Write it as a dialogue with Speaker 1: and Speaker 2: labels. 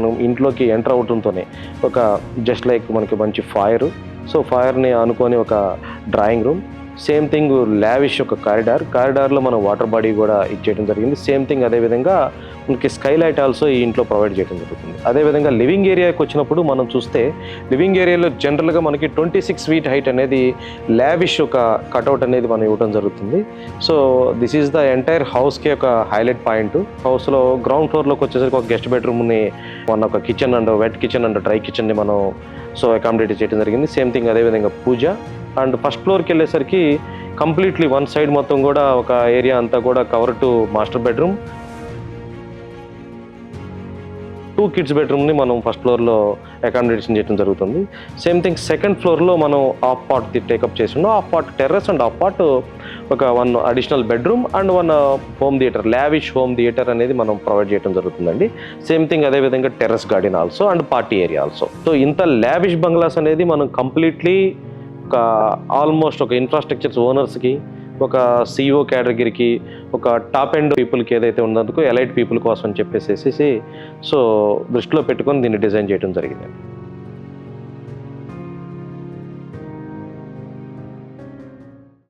Speaker 1: మనం ఇంట్లోకి ఎంటర్ అవడంతోనే ఒక జస్ట్ లైక్ మనకి మంచి ఫైర్, సో ఫైర్ని అనుకొని ఒక drawing room, same thing lavish ఒక కారిడార్లో మనం వాటర్ బాడీ కూడా ఇచ్చేయడం జరిగింది. సేమ్ థింగ్ అదేవిధంగా మనకి స్కైలైట్ ఆల్సో ఈ ఇంట్లో ప్రొవైడ్ చేయడం జరుగుతుంది. అదేవిధంగా లివింగ్ ఏరియాకి వచ్చినప్పుడు మనం చూస్తే లివింగ్ ఏరియాలో జనరల్గా మనకి 26 feet హైట్ అనేది లావిష్ ఒక కటౌట్ అనేది మనం ఇవ్వడం జరుగుతుంది. So this is the entire హౌస్కి ఒక హైలైట్ పాయింట్. హౌస్లో గ్రౌండ్ ఫ్లోర్లోకి వచ్చేసరికి ఒక గెస్ట్ బెడ్రూమ్ని, మన ఒక kitchen and wet kitchen and dry కిచెన్ని మనం సో అకామిడేట్ చేయడం జరిగింది. సేమ్ థింగ్ అదేవిధంగా పూజ. అండ్ ఫస్ట్ ఫ్లోర్కి వెళ్ళేసరికి కంప్లీట్లీ వన్ సైడ్ మొత్తం కూడా ఒక ఏరియా అంతా కూడా cover to master bedroom, 2 kids బెడ్రూమ్ని మనం ఫస్ట్ ఫ్లోర్లో అకామిడేషన్ చేయడం జరుగుతుంది. సేమ్ థింగ్ సెకండ్ ఫ్లోర్లో మనం హాఫ్ పార్ట్ టేకప్ చేసి ఉన్నాం. Half part terrace and half part ఒక 1 additional bedroom and 1 home theatre, lavish home theatre అనేది మనం ప్రొవైడ్ చేయడం జరుగుతుందండి. సేమ్ థింగ్ అదేవిధంగా terrace garden also and party area also. So ఇంత లావిష్ బంగ్లాస్ అనేది మనం కంప్లీట్లీ ఒక ఆల్మోస్ట్ ఒక ఇన్ఫ్రాస్ట్రక్చర్స్ ఓనర్స్కి, ఒక సిఇఓ కేటగిరీకి, ఒక టాప్ ఎండ్ పీపుల్కి ఏదైతే ఉన్నందుకు ఎలైట్ పీపుల్ కోసం అని చెప్పేసి సో దృష్టిలో పెట్టుకొని దీన్ని డిజైన్ చేయడం జరిగింది.